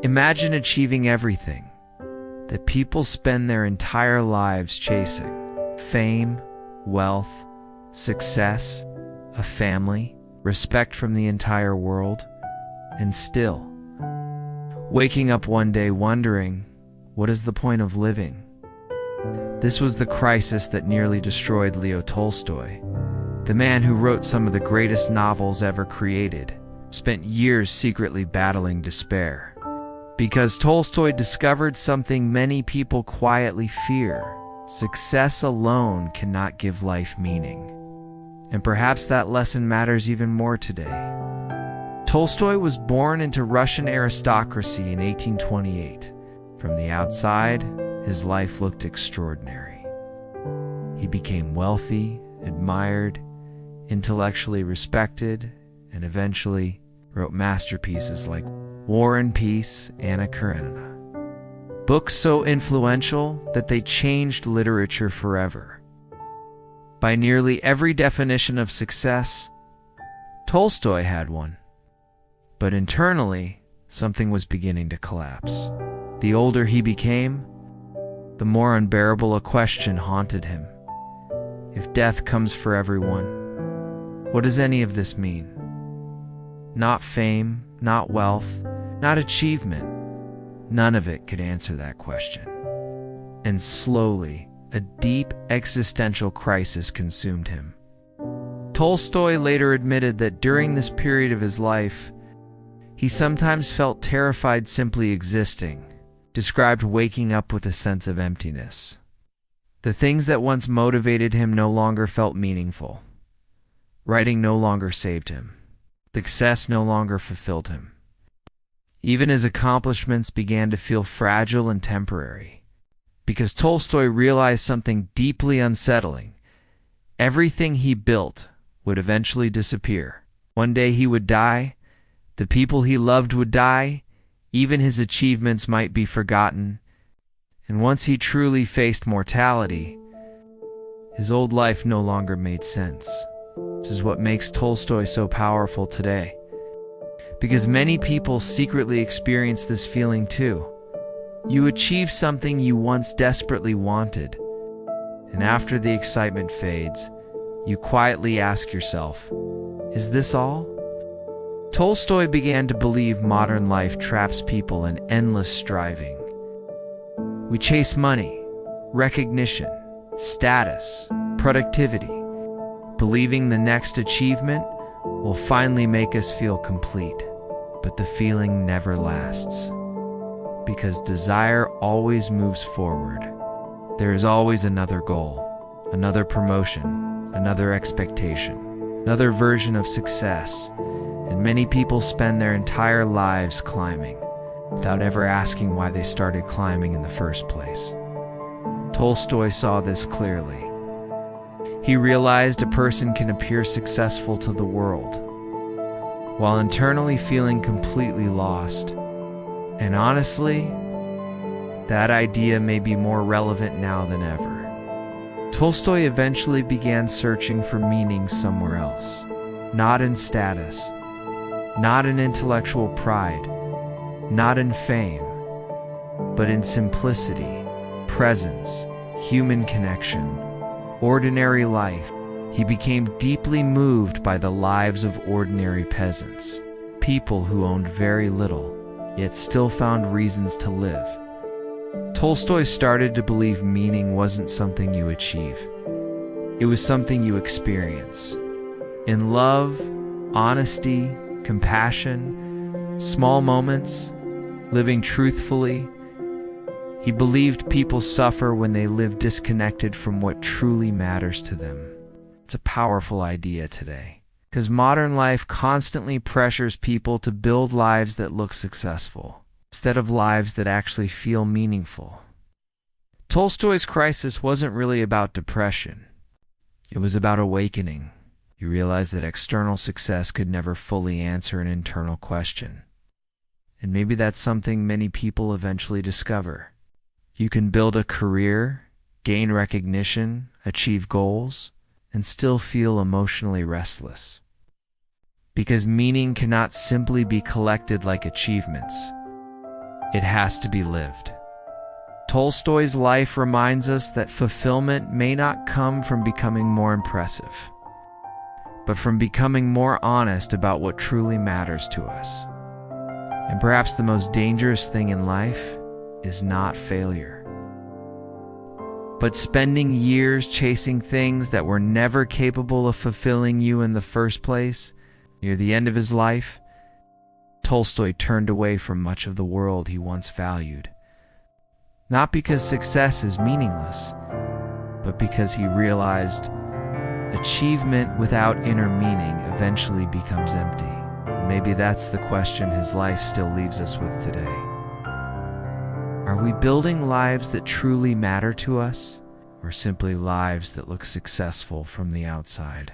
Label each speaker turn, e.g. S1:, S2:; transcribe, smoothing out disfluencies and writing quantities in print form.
S1: Imagine achieving everything that people spend their entire lives chasing: fame, wealth, success, a family, respect from the entire world, and still waking up one day wondering, what is the point of living? This was the crisis that nearly destroyed Leo Tolstoy. The man who wrote some of the greatest novels ever created spent years secretly battling despair. Because Tolstoy discovered something many people quietly fear: success alone cannot give life meaning. And perhaps that lesson matters even more today. Tolstoy was born into Russian aristocracy in 1828. From the outside, his life looked extraordinary. He became wealthy, admired, intellectually respected, and eventually wrote masterpieces like War and Peace, Anna Karenina. Books so influential that they changed literature forever. By nearly every definition of success, Tolstoy had one. But internally, something was beginning to collapse. The older he became, the more unbearable a question haunted him. If death comes for everyone, what does any of this mean? Not fame, not wealth, not achievement. None of it could answer that question. And slowly, a deep existential crisis consumed him. Tolstoy later admitted that during this period of his life, he sometimes felt terrified simply existing, described waking up with a sense of emptiness. The things that once motivated him no longer felt meaningful. Writing no longer saved him. Success no longer fulfilled him. Even his accomplishments began to feel fragile and temporary. Because Tolstoy realized something deeply unsettling. Everything he built would eventually disappear. One day he would die, the people he loved would die, even his achievements might be forgotten, and once he truly faced mortality, his old life no longer made sense. This is what makes Tolstoy so powerful today. Because many people secretly experience this feeling too. You achieve something you once desperately wanted, and after the excitement fades, you quietly ask yourself, is this all? Tolstoy began to believe modern life traps people in endless striving. We chase money, recognition, status, productivity, believing the next achievement will finally make us feel complete. But the feeling never lasts. Because desire always moves forward. There is always another goal, another promotion, another expectation, another version of success, and many people spend their entire lives climbing, without ever asking why they started climbing in the first place. Tolstoy saw this clearly. He realized a person can appear successful to the world, while internally feeling completely lost. And honestly, that idea may be more relevant now than ever. Tolstoy eventually began searching for meaning somewhere else, not in status, not in intellectual pride, not in fame, but in simplicity, presence, human connection, ordinary life. He became deeply moved by the lives of ordinary peasants, people who owned very little, yet still found reasons to live. Tolstoy started to believe meaning wasn't something you achieve. It was something you experience. In love, honesty, compassion, small moments, living truthfully. He believed people suffer when they live disconnected from what truly matters to them. It's a powerful idea today, because modern life constantly pressures people to build lives that look successful, instead of lives that actually feel meaningful. Tolstoy's crisis wasn't really about depression. It was about awakening. He realized that external success could never fully answer an internal question. And maybe that's something many people eventually discover. You can build a career, gain recognition, achieve goals, and still feel emotionally restless. Because meaning cannot simply be collected like achievements. it has to be lived. Tolstoy's life reminds us that fulfillment may not come from becoming more impressive, but from becoming more honest about what truly matters to us. And perhaps the most dangerous thing in life is not failure, but spending years chasing things that were never capable of fulfilling you in the first place. Near the end of his life, Tolstoy turned away from much of the world he once valued, not because success is meaningless, but because he realized achievement without inner meaning eventually becomes empty. Maybe that's the question his life still leaves us with today. Are we building lives that truly matter to us, or simply lives that look successful from the outside?